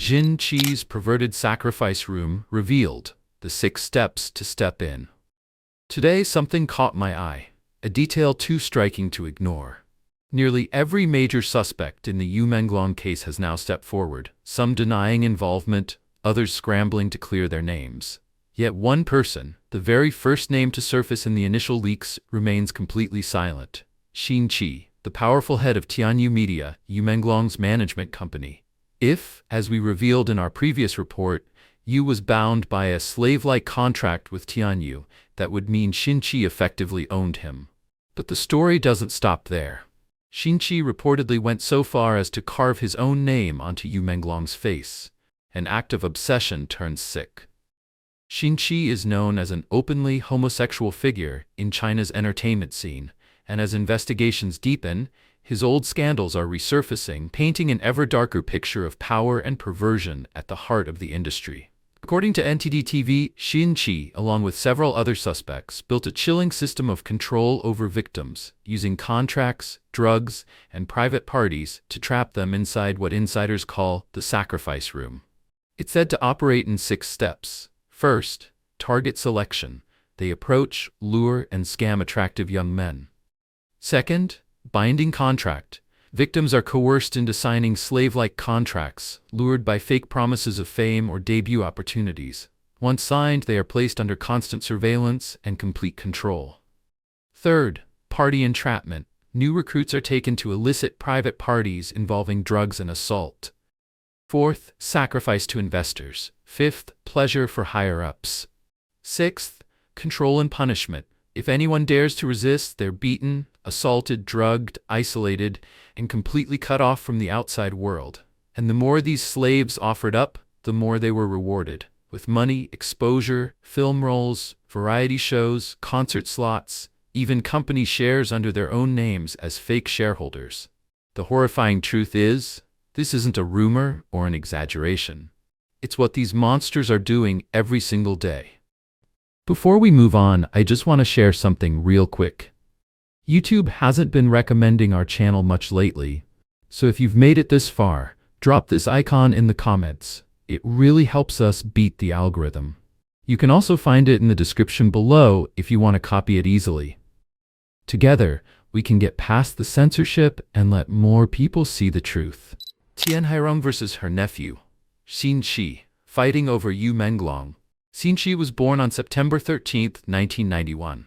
Xin Qi's Perverted Sacrifice Room revealed the 6 steps to step in. Today, something caught my eye, a detail too striking to ignore. Nearly every major suspect in the Yu Menglong case has now stepped forward, some denying involvement, others scrambling to clear their names. Yet one person, the very first name to surface in the initial leaks, remains completely silent. Xin Qi, the powerful head of Tianyu Media, Yu Menglong's management company. If, as we revealed in our previous report, Yu was bound by a slave-like contract with Tianyu, that would mean Xin Qi effectively owned him. But the story doesn't stop there. Xin Qi reportedly went so far as to carve his own name onto Yu Menglong's face, an act of obsession turned sick. Xin Qi is known as an openly homosexual figure in China's entertainment scene, and as investigations deepen, his old scandals are resurfacing, painting an ever darker picture of power and perversion at the heart of the industry. According to NTD-TV, Xin Qi, along with several other suspects, built a chilling system of control over victims, using contracts, drugs, and private parties to trap them inside what insiders call the sacrifice room. It's said to operate in 6 steps. First, target selection. They approach, lure, and scam attractive young men. Second, binding contract. Victims are coerced into signing slave-like contracts, lured by fake promises of fame or debut opportunities. Once signed, they are placed under constant surveillance and complete control. Third, party entrapment. New recruits are taken to illicit private parties involving drugs and assault. Fourth, sacrifice to investors. Fifth, pleasure for higher-ups. Sixth, control and punishment. If anyone dares to resist, they're beaten, assaulted, drugged, isolated, and completely cut off from the outside world. And the more these slaves offered up, the more they were rewarded, with money, exposure, film roles, variety shows, concert slots, even company shares under their own names as fake shareholders. The horrifying truth is, this isn't a rumor or an exaggeration. It's what these monsters are doing every single day. Before we move on, I just want to share something real quick. YouTube hasn't been recommending our channel much lately, so if you've made it this far, drop this icon in the comments. It really helps us beat the algorithm. You can also find it in the description below if you want to copy it easily. Together, we can get past the censorship and let more people see the truth. Tian Hairong versus her nephew, Xin Qi, fighting over Yu Menglong. Xin Qi was born on September 13, 1991.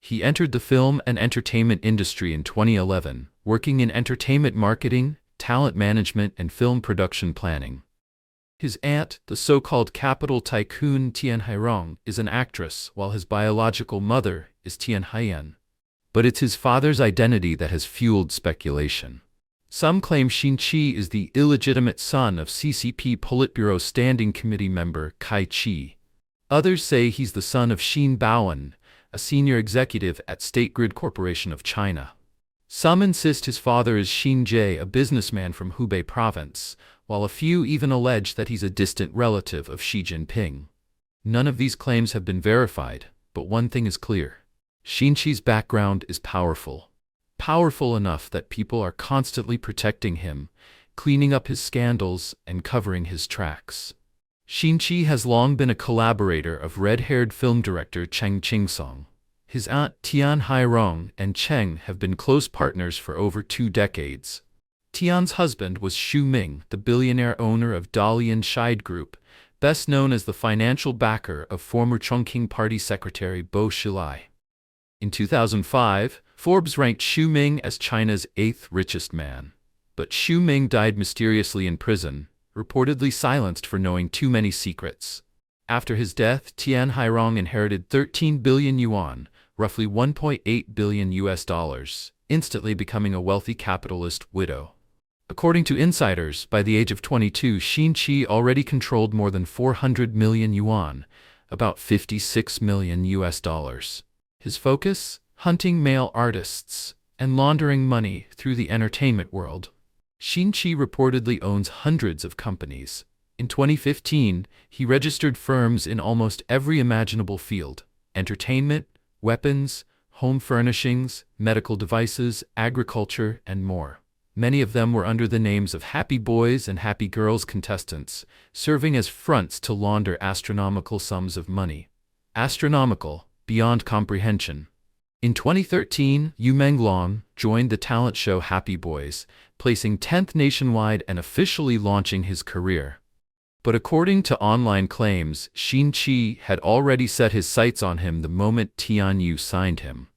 He entered the film and entertainment industry in 2011, working in entertainment marketing, talent management, and film production planning. His aunt, the so-called capital tycoon Tian Hairong, is an actress, while his biological mother is Tian Hairong. But it's his father's identity that has fueled speculation. Some claim Xin Qi is the illegitimate son of CCP Politburo Standing Committee member Kai Qi. Others say he's the son of Xin Baoan, a senior executive at State Grid Corporation of China. Some insist his father is Xin Jie, a businessman from Hubei province, while a few even allege that he's a distant relative of Xi Jinping. None of these claims have been verified, but one thing is clear. Xin Qi's background is powerful. Powerful enough that people are constantly protecting him, cleaning up his scandals, and covering his tracks. Xin Qi has long been a collaborator of red-haired film director Cheng Qingsong. His aunt Tian Hairong and Cheng have been close partners for over 2 decades. Tian's husband was Xu Ming, the billionaire owner of Dalian Shide Group, best known as the financial backer of former Chongqing Party Secretary Bo Xilai. In 2005, Forbes ranked Xu Ming as China's 8th richest man. But Xu Ming died mysteriously in prison, reportedly silenced for knowing too many secrets. After his death, Tian Hairong inherited 13 billion yuan, roughly $1.8 billion, instantly becoming a wealthy capitalist widow. According to insiders, by the age of 22, Xin Qi already controlled more than 400 million yuan, about $56 million. His focus? Hunting male artists and laundering money through the entertainment world. Xin Qi reportedly owns hundreds of companies. In 2015, he registered firms in almost every imaginable field: entertainment, weapons, home furnishings, medical devices, agriculture, and more. Many of them were under the names of Happy Boys and Happy Girls contestants, serving as fronts to launder astronomical sums of money. Astronomical, beyond comprehension. In 2013, Yu Menglong joined the talent show Happy Boys, placing 10th nationwide and officially launching his career. But according to online claims, Xin Qi had already set his sights on him the moment Tian signed him.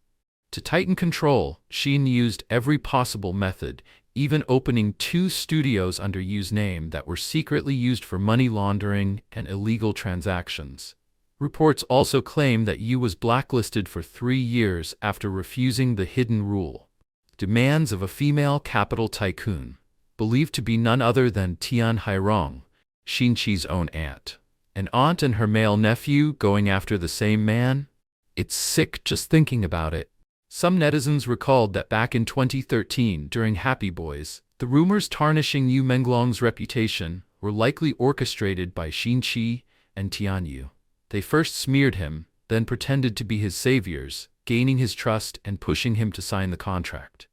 To tighten control, Xin used every possible method, even opening 2 studios under Yu's name that were secretly used for money laundering and illegal transactions. Reports also claim that Yu was blacklisted for 3 years after refusing the hidden rule. Demands of a female capital tycoon, believed to be none other than Tian Hairong, Xin Qi's own aunt. An aunt and her male nephew going after the same man? It's sick just thinking about it. Some netizens recalled that back in 2013, during Happy Boys, the rumors tarnishing Yu Menglong's reputation were likely orchestrated by Xin Qi and Tian. They first smeared him, then pretended to be his saviors, gaining his trust and pushing him to sign the contract.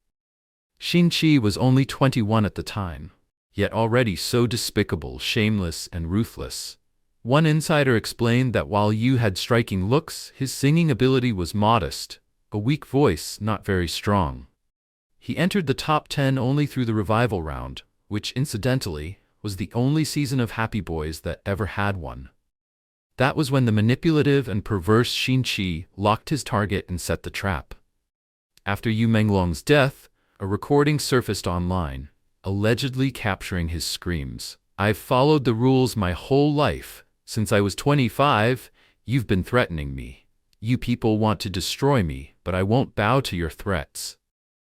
Xin Qi was only 21 at the time, yet already so despicable, shameless, and ruthless. One insider explained that while Yu had striking looks, his singing ability was modest, a weak voice not very strong. He entered the top 10 only through the revival round, which, incidentally, was the only season of Happy Boys that ever had one. That was when the manipulative and perverse Xin Qi locked his target and set the trap. After Yu Menglong's death, a recording surfaced online, allegedly capturing his screams. "I've followed the rules my whole life. Since I was 25, you've been threatening me. You people want to destroy me, but I won't bow to your threats."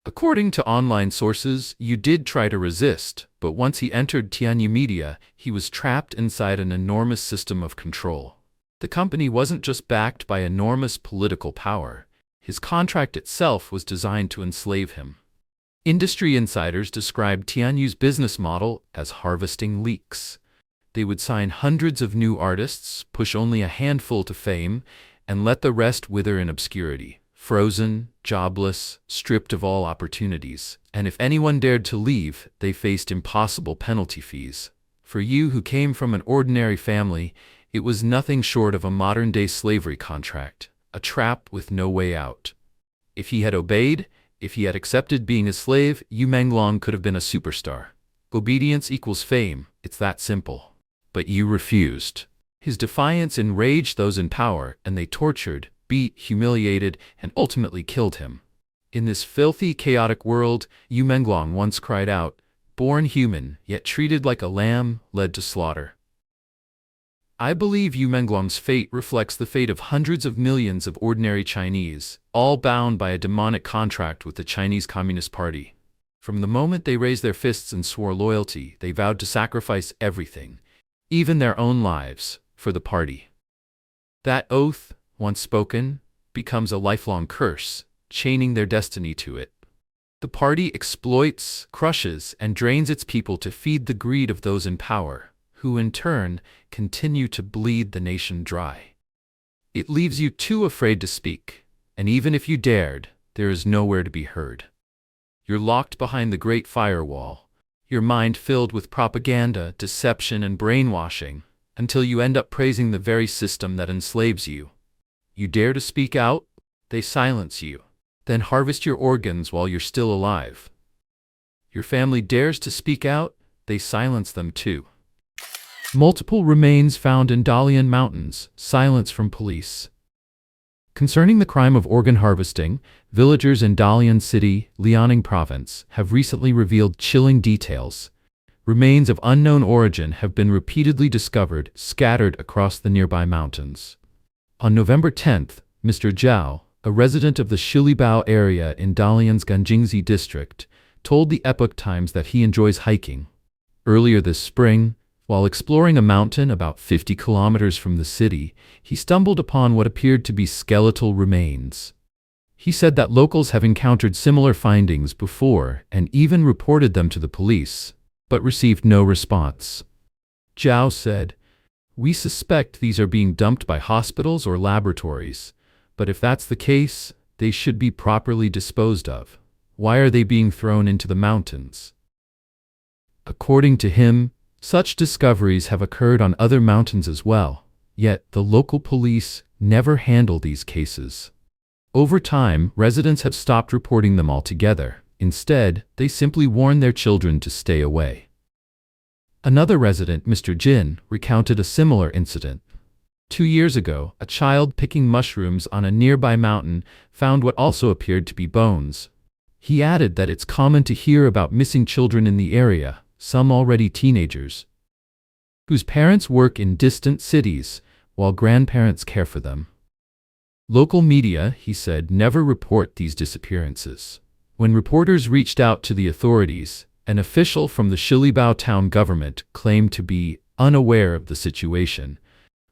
According to online sources, Yu did try to resist, but once he entered Tianyu Media, he was trapped inside an enormous system of control. The company wasn't just backed by enormous political power. His contract itself was designed to enslave him. Industry insiders described Tianyu's business model as harvesting leaks. They would sign hundreds of new artists, push only a handful to fame, and let the rest wither in obscurity, frozen, jobless, stripped of all opportunities. And if anyone dared to leave, they faced impossible penalty fees. For Yu, who came from an ordinary family, it was nothing short of a modern-day slavery contract, a trap with no way out. If he had obeyed, if he had accepted being a slave, Yu Menglong could have been a superstar. Obedience equals fame, it's that simple. But Yu refused. His defiance enraged those in power, and they tortured, beat, humiliated, and ultimately killed him. In this filthy, chaotic world, Yu Menglong once cried out, "Born human, yet treated like a lamb, led to slaughter." I believe Yu Menglong's fate reflects the fate of hundreds of millions of ordinary Chinese, all bound by a demonic contract with the Chinese Communist Party. From the moment they raised their fists and swore loyalty, they vowed to sacrifice everything, even their own lives, for the party. That oath, once spoken, becomes a lifelong curse, chaining their destiny to it. The party exploits, crushes, and drains its people to feed the greed of those in power, who in turn continue to bleed the nation dry. It leaves you too afraid to speak, and even if you dared, there is nowhere to be heard. You're locked behind the great firewall, your mind filled with propaganda, deception, and brainwashing, until you end up praising the very system that enslaves you. You dare to speak out? They silence you, then harvest your organs while you're still alive. Your family dares to speak out? They silence them too. Multiple remains found in Dalian mountains, silence from police. Concerning the crime of organ harvesting, villagers in Dalian City, Liaoning Province, have recently revealed chilling details. Remains of unknown origin have been repeatedly discovered, scattered across the nearby mountains. On November 10th, Mr. Zhao, a resident of the Shilibao area in Dalian's Ganjingzi district, told the Epoch Times that he enjoys hiking. Earlier this spring, while exploring a mountain about 50 kilometers from the city, he stumbled upon what appeared to be skeletal remains. He said that locals have encountered similar findings before and even reported them to the police, but received no response. Zhao said, "We suspect these are being dumped by hospitals or laboratories, but if that's the case, they should be properly disposed of. Why are they being thrown into the mountains? According to him, such discoveries have occurred on other mountains as well, yet the local police never handle these cases. Over time, residents have stopped reporting them altogether. Instead, they simply warn their children to stay away. Another resident, Mr. Jin, recounted a similar incident. 2 years ago, a child picking mushrooms on a nearby mountain found what also appeared to be bones. He added that it's common to hear about missing children in the area, some already teenagers, whose parents work in distant cities while grandparents care for them. Local media, he said, never report these disappearances. When reporters reached out to the authorities, an official from the Shilibao town government claimed to be unaware of the situation,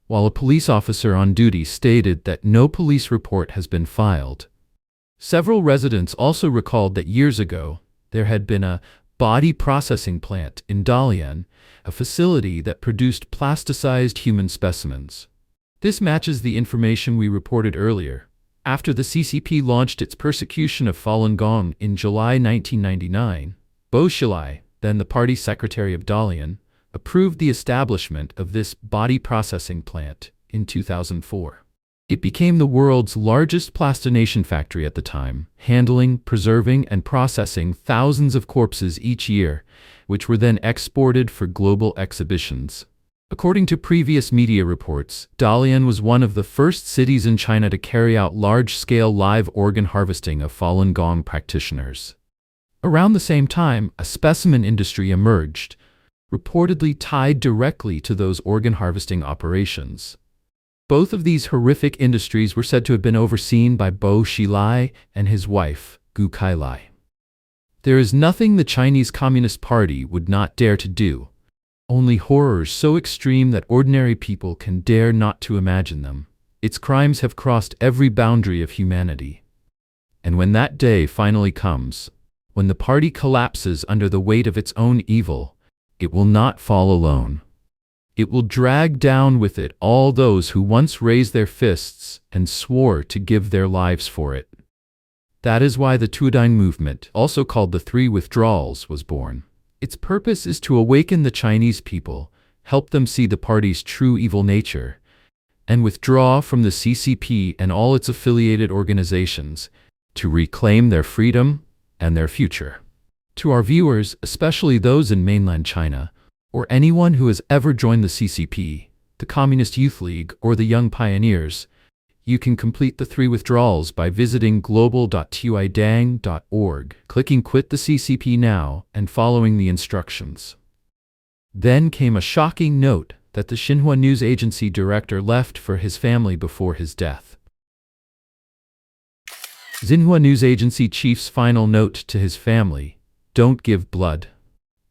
while a police officer on duty stated that no police report has been filed. Several residents also recalled that years ago, there had been a body processing plant in Dalian, a facility that produced plasticized human specimens. This matches the information we reported earlier. After the CCP launched its persecution of Falun Gong in July 1999, Bo Xilai, then the party secretary of Dalian, approved the establishment of this body processing plant in 2004. It became the world's largest plastination factory at the time, handling, preserving, and processing thousands of corpses each year, which were then exported for global exhibitions. According to previous media reports, Dalian was one of the first cities in China to carry out large-scale live organ harvesting of Falun Gong practitioners. Around the same time, a specimen industry emerged, reportedly tied directly to those organ harvesting operations. Both of these horrific industries were said to have been overseen by Bo Xilai and his wife, Gu Kailai. There is nothing the Chinese Communist Party would not dare to do, only horrors so extreme that ordinary people can dare not to imagine them. Its crimes have crossed every boundary of humanity. And when that day finally comes, when the party collapses under the weight of its own evil, it will not fall alone. It will drag down with it all those who once raised their fists and swore to give their lives for it. That is why the Tuodine movement, also called the Three Withdrawals, was born. Its purpose is to awaken the Chinese people, help them see the party's true evil nature, and withdraw from the CCP and all its affiliated organizations to reclaim their freedom and their future. To our viewers, especially those in mainland China, or anyone who has ever joined the CCP, the Communist Youth League, or the Young Pioneers, you can complete the 3 withdrawals by visiting global.tuidang.org, clicking Quit the CCP Now, and following the instructions. Then came a shocking note that the Xinhua news agency director left for his family before his death. Xinhua news agency chief's final note to his family: don't give blood.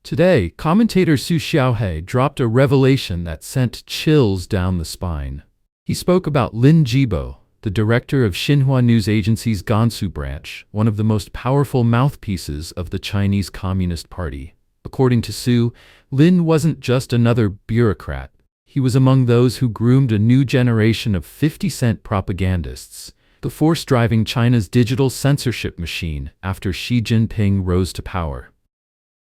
Today, commentator Su Xiaohe dropped a revelation that sent chills down the spine. He spoke about Lin Jibo, the director of Xinhua news agency's Gansu branch, one of the most powerful mouthpieces of the Chinese Communist Party. According to Su, Lin wasn't just another bureaucrat. He was among those who groomed a new generation of 50-cent propagandists, the force driving China's digital censorship machine after Xi Jinping rose to power.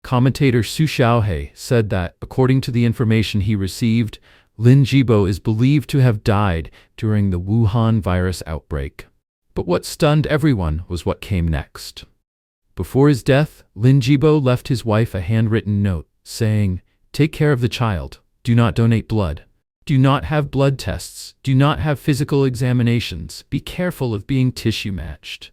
Commentator Su Xiaohe said that, according to the information he received, Lin Jibo is believed to have died during the Wuhan virus outbreak. But what stunned everyone was what came next. Before his death, Lin Jibo left his wife a handwritten note saying, "Take care of the child, do not donate blood. Do not have blood tests, do not have physical examinations, be careful of being tissue-matched."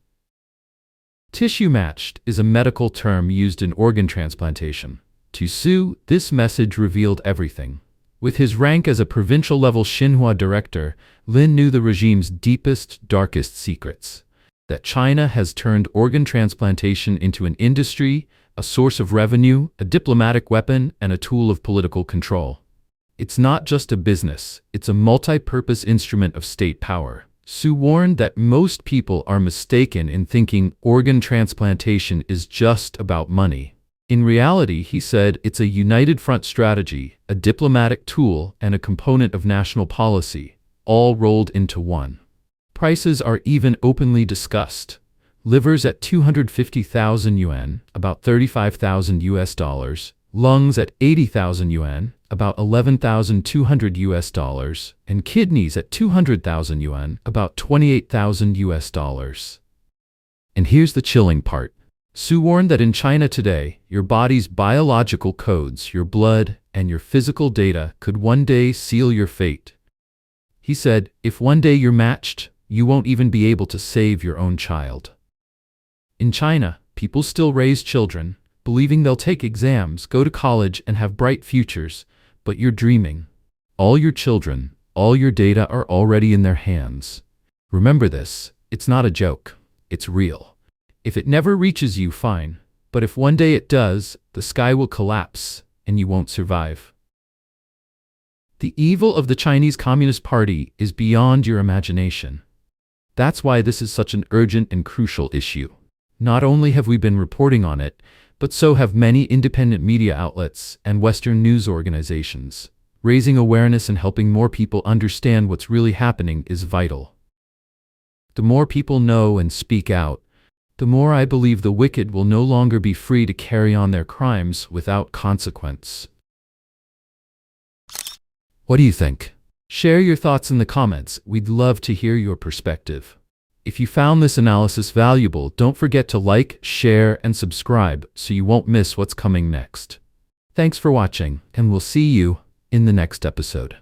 Tissue-matched is a medical term used in organ transplantation. To Su, this message revealed everything. With his rank as a provincial-level Xinhua director, Lin knew the regime's deepest, darkest secrets. That China has turned organ transplantation into an industry, a source of revenue, a diplomatic weapon, and a tool of political control. It's not just a business, it's a multi-purpose instrument of state power. Su warned that most people are mistaken in thinking organ transplantation is just about money. In reality, he said, it's a united front strategy, a diplomatic tool, and a component of national policy, all rolled into one. Prices are even openly discussed. Livers at 250,000 yuan, about $35,000 US, lungs at 80,000 yuan, about 11,200 US dollars, and kidneys at 200,000 yuan, about 28,000 US dollars. And here's the chilling part. Su warned that in China today, your body's biological codes, your blood, and your physical data could one day seal your fate. He said, if one day you're matched, you won't even be able to save your own child. In China, people still raise children, believing they'll take exams, go to college, and have bright futures, but you're dreaming. All your children, all your data are already in their hands. Remember this, it's not a joke, it's real. If it never reaches you, fine, but if one day it does, the sky will collapse, and you won't survive. The evil of the Chinese Communist Party is beyond your imagination. That's why this is such an urgent and crucial issue. Not only have we been reporting on it, but so have many independent media outlets and Western news organizations. Raising awareness and helping more people understand what's really happening is vital. The more people know and speak out, the more I believe the wicked will no longer be free to carry on their crimes without consequence. What do you think? Share your thoughts in the comments. We'd love to hear your perspective. If you found this analysis valuable, don't forget to like, share, and subscribe so you won't miss what's coming next. Thanks for watching, and we'll see you in the next episode.